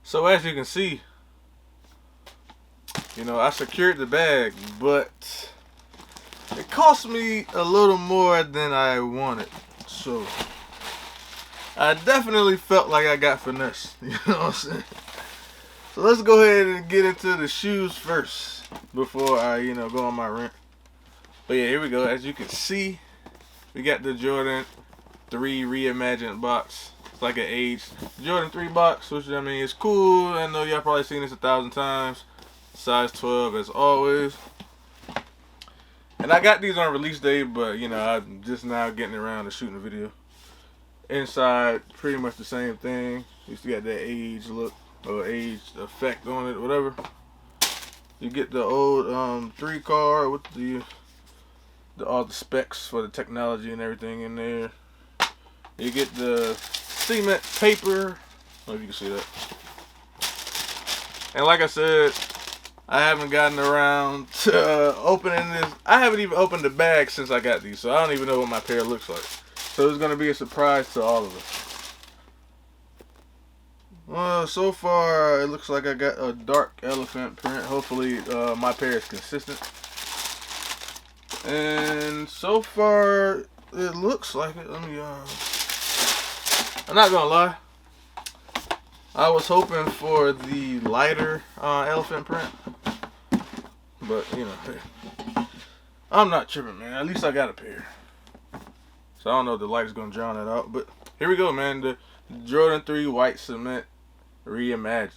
So as you can see, I secured the bag, but it cost me a little more than I wanted. So I definitely felt like I got finessed. You know what I'm saying? So let's go ahead and get into the shoes first before I, go on my rant. But yeah, here we go. As you can see, we got the Jordan 3 Reimagined box. It's like an aged Jordan 3 box, which I mean is cool. I know y'all probably seen this 1,000 times. Size 12 as always. And I got these on release day, but I'm just now getting around to shooting a video. Inside, pretty much the same thing. You still got that age look or age effect on it, whatever. You get the old 3 card with all the specs for the technology and everything in there. You get the cement paper. I don't know if you can see that. And like I said, I haven't gotten around to opening this. I haven't even opened the bag since I got these, so I don't even know what my pair looks like. So it's going to be a surprise to all of us. Well, so far it looks like I got a dark elephant print. Hopefully my pair is consistent. And so far it looks like it. I'm not going to lie. I was hoping for the lighter elephant print. But, I'm not tripping, man. At least I got a pair. So I don't know if the light is going to drown that out. But here we go, man. The Jordan 3 White Cement Reimagined.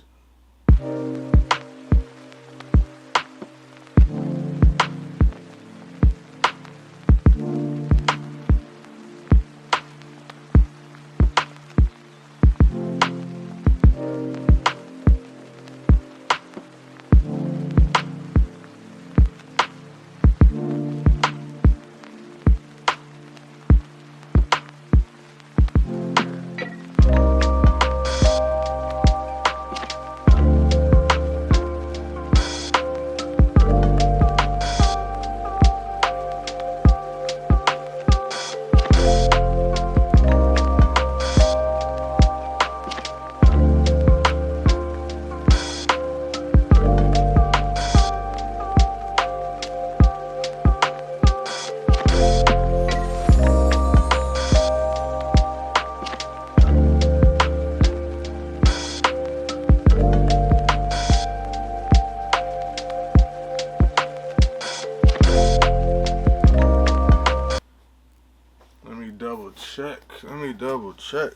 Let me double check.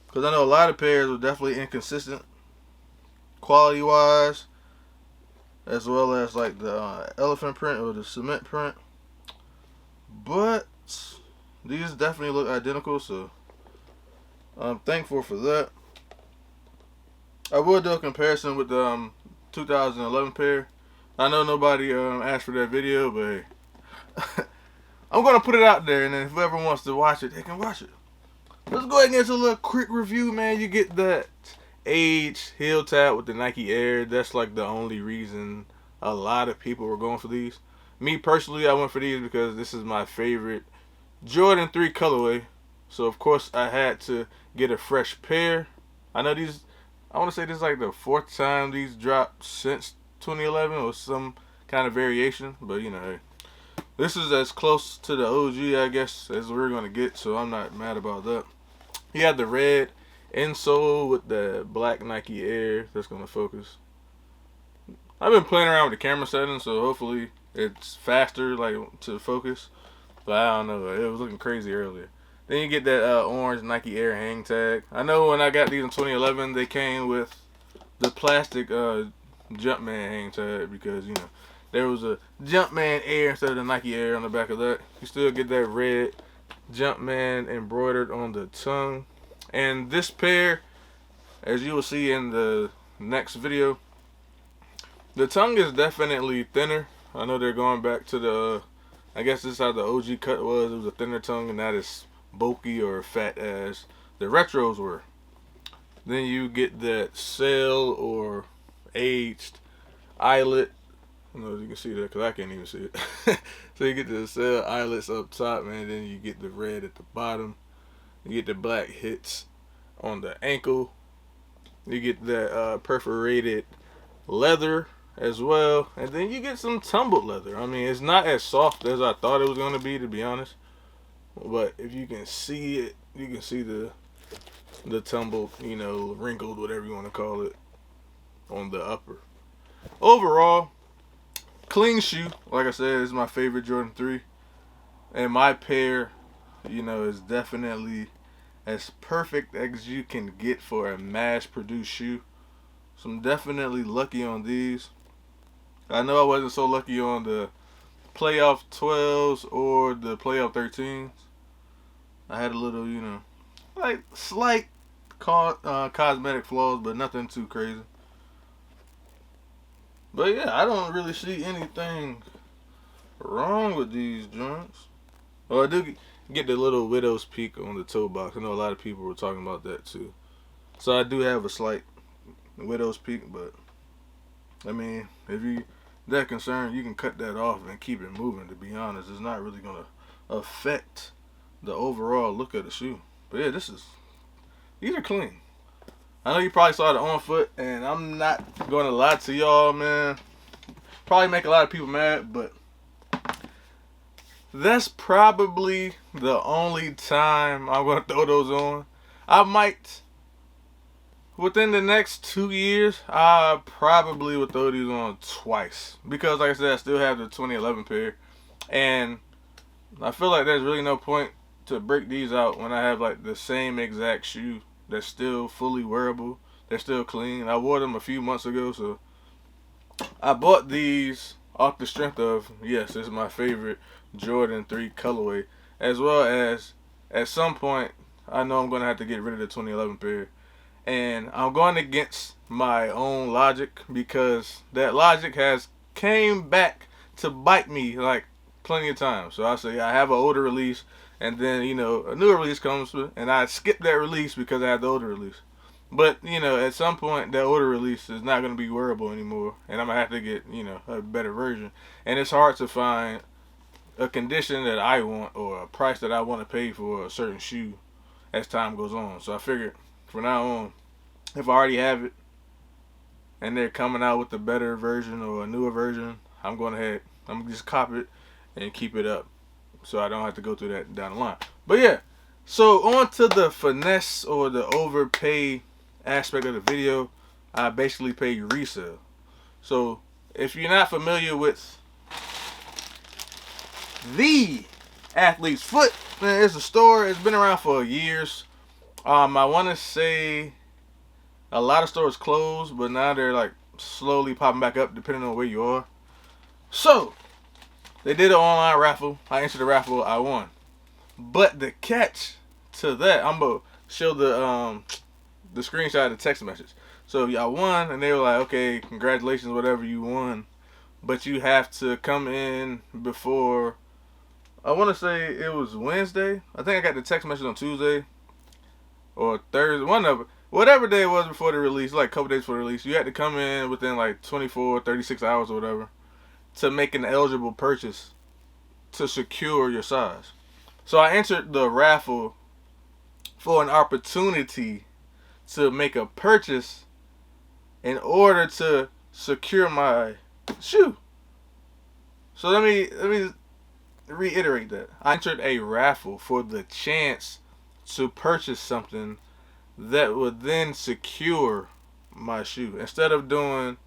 Because I know a lot of pairs were definitely inconsistent quality wise, as well as like the elephant print or the cement print. But these definitely look identical, so I'm thankful for that. I will do a comparison with the 2011 pair. I know nobody asked for that video, but hey. I'm going to put it out there, and then whoever wants to watch it, they can watch it. Let's go ahead and get into a little quick review, man. You get that age heel tap with the Nike Air. That's like the only reason a lot of people were going for these. Me personally, I went for these because this is my favorite Jordan 3 colorway. So, of course, I had to get a fresh pair. I know these, I want to say this is like the 4th time these dropped since 2011 or some kind of variation. But, hey. This is as close to the OG, I guess, as we're going to get, so I'm not mad about that. He had the red insole with the black Nike Air. That's going to focus. I've been playing around with the camera settings, so hopefully it's faster to focus. But I don't know. It was looking crazy earlier. Then you get that orange Nike Air hang tag. I know when I got these in 2011, they came with the plastic Jumpman hang tag because, there was a Jumpman Air instead of the Nike Air on the back of that. You still get that red Jumpman embroidered on the tongue. And this pair, as you will see in the next video, the tongue is definitely thinner. I know they're going back to the, I guess this is how the OG cut was. It was a thinner tongue and not as bulky or fat as the retros were. Then you get that sail or aged eyelet. I don't know if you can see that because I can't even see it. So you get the sail eyelets up top, man. Then you get the red at the bottom. You get the black hits on the ankle. You get that perforated leather as well, and then you get some tumbled leather. I mean, it's not as soft as I thought it was gonna be, to be honest. But if you can see it, you can see the tumbled, wrinkled, whatever you want to call it, on the upper. Overall, clean shoe. Like I said, it's my favorite Jordan 3, and my pair, is definitely as perfect as you can get for a mass-produced shoe. So I'm definitely lucky on these. I know I wasn't so lucky on the playoff 12s or the playoff 13s. I had a little, like slight cosmetic flaws, but nothing too crazy. But yeah, I don't really see anything wrong with these joints. Well, I do get the little widow's peak on the toe box. I know a lot of people were talking about that too. So I do have a slight widow's peak, but I mean, if you that concerned, you can cut that off and keep it moving. To be honest, it's not really gonna affect the overall look of the shoe. But yeah, these are clean. I know you probably saw the on foot, and I'm not gonna lie to y'all, man. Probably make a lot of people mad, but that's probably the only time I'm gonna throw those on. I might, within the next 2 years, I probably would throw these on twice. Because like I said, I still have the 2011 pair. And I feel like there's really no point to break these out when I have like the same exact shoe that's still fully wearable. They're still clean. I wore them a few months ago, so I bought these off the strength of, yes, it's my favorite Jordan 3 colorway. As well as, at some point, I know I'm going to have to get rid of the 2011 pair. And I'm going against my own logic, because that logic has came back to bite me like plenty of times. So I say I have an older release, and then a newer release comes, and I skip that release because I have the older release. But at some point that older release is not going to be wearable anymore, and I'm gonna have to get a better version. And it's hard to find a condition that I want or a price that I want to pay for a certain shoe as time goes on. So I figured from now on, if I already have it and they're coming out with a better version or a newer version, I'm going ahead. I'm going to just cop it and keep it up so I don't have to go through that down the line. But yeah, so on to the finesse or the overpay aspect of the video. I basically pay resale. So if you're not familiar with the Athlete's Foot, man, it's a store. It's been around for years. I want to say a lot of stores closed, but now they're like slowly popping back up depending on where you are. So they did an online raffle. I entered the raffle. I won. But the catch to that, I'm gonna show the screenshot of the text message. So y'all won, and they were like, okay, congratulations, whatever, you won. But you have to come in before, I want to say it was Wednesday. I think I got the text message on Tuesday or Thursday, one of it. Whatever day it was before the release, like a couple days before the release, you had to come in within like 24, 36 hours or whatever to make an eligible purchase to secure your size. So I entered the raffle for an opportunity to make a purchase in order to secure my shoe. So let me reiterate that. I entered a raffle for the chance to purchase something that would then secure my shoe. Instead of doing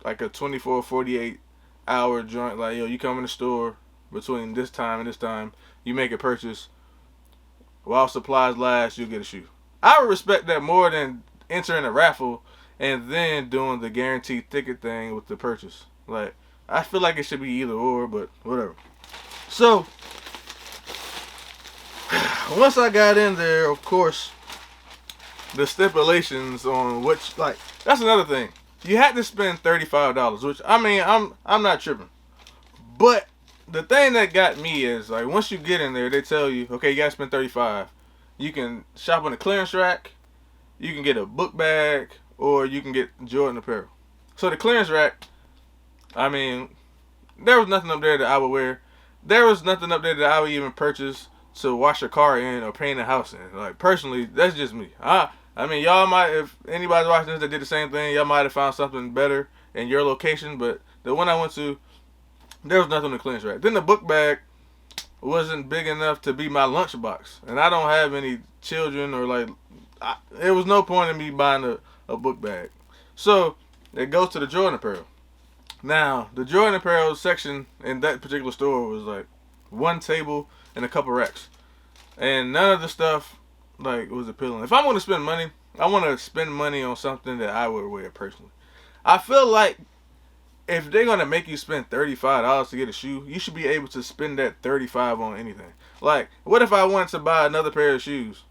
like a 24, 48 hour joint, like, you come in the store between this time and this time, you make a purchase, while supplies last, you'll get a shoe. I would respect that more than entering a raffle and then doing the guaranteed ticket thing with the purchase. Like, I feel like it should be either or, but whatever. So once I got in there, of course, the stipulations on which, like, that's another thing. You had to spend $35, which, I mean, I'm not tripping. But the thing that got me is, like, once you get in there, they tell you, okay, you gotta spend $35. You can shop on the clearance rack, you can get a book bag, or you can get Jordan apparel. So the clearance rack, I mean, there was nothing up there that I would wear. There was nothing up there that I would even purchase to wash a car in or paint a house in. Like, personally, that's just me. I mean, y'all might, if anybody's watching this that did the same thing, y'all might have found something better in your location. But the one I went to, there was nothing to clearance rack. Then the book bag wasn't big enough to be my lunchbox, and I don't have any children or like. There was no point in me buying a book bag. So it goes to the Jordan apparel. Now the Jordan apparel section in that particular store was like one table and a couple racks, and none of the stuff like was appealing. If I'm going to spend money, I want to spend money on something that I would wear personally. I feel like if they're gonna make you spend $35 to get a shoe, you should be able to spend that 35 on anything. Like, what if I wanted to buy another pair of shoes?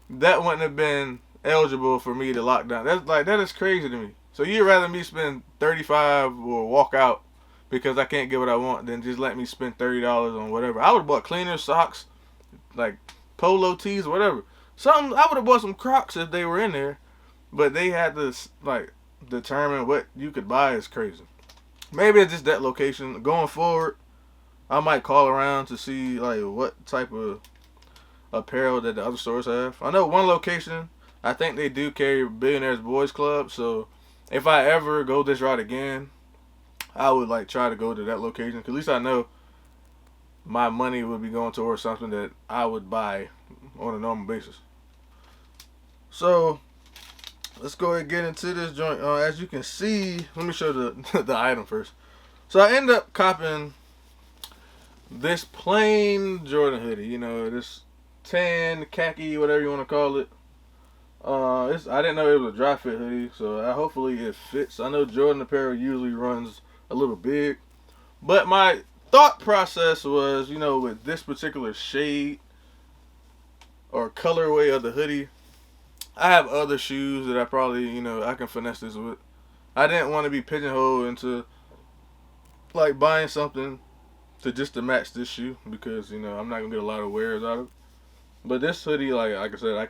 That wouldn't have been eligible for me to lock down. That is crazy to me. So you'd rather me spend 35 or walk out because I can't get what I want than just let me spend $30 on whatever. I would have bought cleaners, socks, like polo tees, whatever. Something I would have bought some Crocs if they were in there, but they had to like determine what you could buy is crazy. Maybe it's just that location. Going forward, I might call around to see like what type of apparel that the other stores have. I know one location, I think they do carry Billionaires Boys Club, so if I ever go this route again, I would like try to go to that location. 'Cause at least I know my money would be going towards something that I would buy on a normal basis. So let's go ahead and get into this joint. As you can see, let me show the the item first. So I end up copping this plain Jordan hoodie. You know, this tan, khaki, whatever you want to call it. I didn't know it was a dry fit hoodie, so hopefully it fits. I know Jordan apparel usually runs a little big, but my thought process was, you know, with this particular shade or colorway of the hoodie, I have other shoes that I probably, you know, I can finesse this with. I didn't want to be pigeonholed into like buying something to match this shoe because, you know, I'm not gonna get a lot of wears out of it. But this hoodie, like I said, I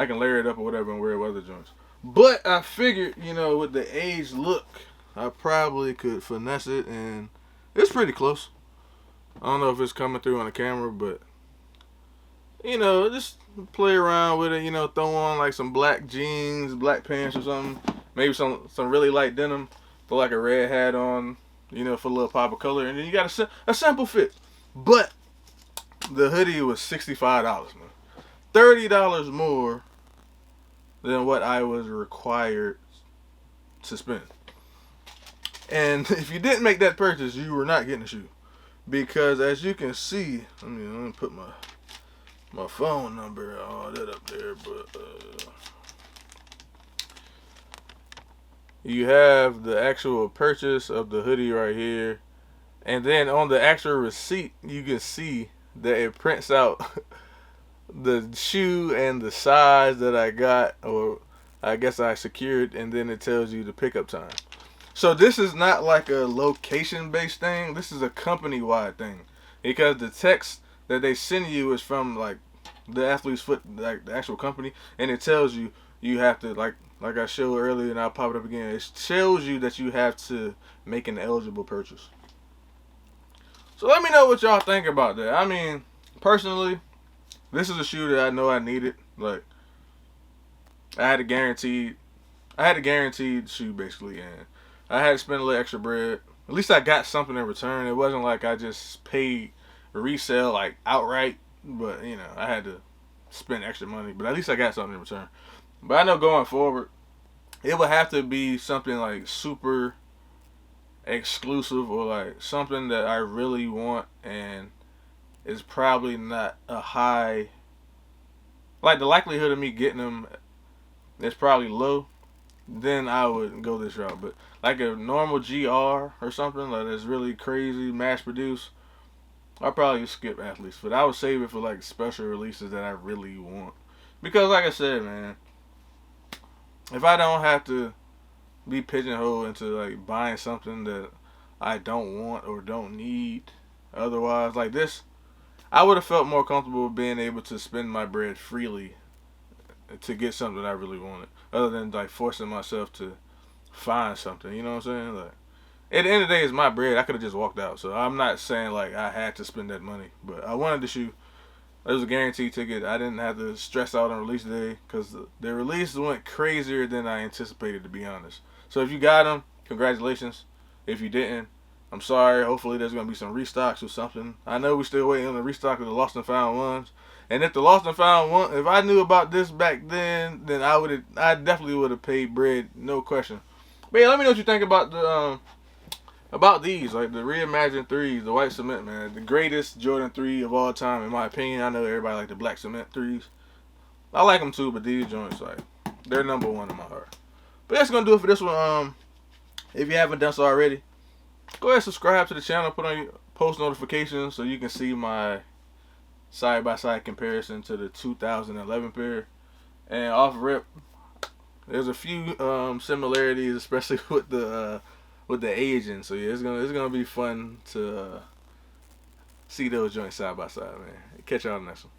can layer it up or whatever and wear it with other joints. But I figured, you know, with the age look, I probably could finesse it, and it's pretty close. I don't know if it's coming through on the camera, but you know, just play around with it. You know, throw on like some black jeans, black pants or something. Maybe some really light denim. Put like a red hat on, you know, for a little pop of color, and then you got a simple fit. But the hoodie was $65, man. $30 more than what I was required to spend. And if you didn't make that purchase, you were not getting a shoe. Because as you can see, let me put my phone number, all that up there, but you have the actual purchase of the hoodie right here. And then on the actual receipt, you can see that it prints out the shoe and the size that I got, or I guess I secured, and then it tells you the pickup time. So this is not like a location-based thing. This is a company-wide thing, because the text that they send you is from like the Athlete's Foot, like the actual company, and it tells you have to like I showed earlier, and I'll pop it up again. It tells you that you have to make an eligible purchase. So let me know what y'all think about that. I mean, personally, this is a shoe that I know I needed. Like, I had a guaranteed shoe basically, and I had to spend a little extra bread. At least I got something in return. It wasn't like I just paid resale like outright, but you know, I had to spend extra money. But at least I got something in return. But I know going forward, it would have to be something like super exclusive or like something that I really want, and it's probably not a high, like the likelihood of me getting them is probably low. Then I would go this route. But like a normal GR or something like that's really crazy, mass produced, I'll probably skip athletes. But I would save it for like special releases that I really want. Because like I said, man, if I don't have to be pigeonholed into like buying something that I don't want or don't need otherwise, like this, I would have felt more comfortable being able to spend my bread freely to get something I really wanted, other than like forcing myself to find something. You know what I'm saying? Like, at the end of the day, it's my bread. I could have just walked out. So I'm not saying like I had to spend that money, but I wanted the shoe. It was a guaranteed ticket. I didn't have to stress out on release day because the release went crazier than I anticipated, to be honest. So if you got them, congratulations. If you didn't, I'm sorry. Hopefully there's gonna be some restocks or something. I know we're still waiting on the restock of the lost and found ones. And if the lost and found one, if I knew about this back then I definitely would have paid bread, no question. But yeah, let me know what you think about the about these, like the Reimagined threes, the white cement, man. The greatest Jordan 3 of all time, in my opinion. I know everybody like the black cement threes. I like them too, but these joints, like, they're number one in my heart. But that's going to do it for this one. If you haven't done so already, go ahead and subscribe to the channel. Put on your post notifications so you can see my side-by-side comparison to the 2011 pair. And off rip, there's a few similarities, especially with the aging. So yeah, it's gonna be fun to see those joints side by side, man. Catch y'all on the next one.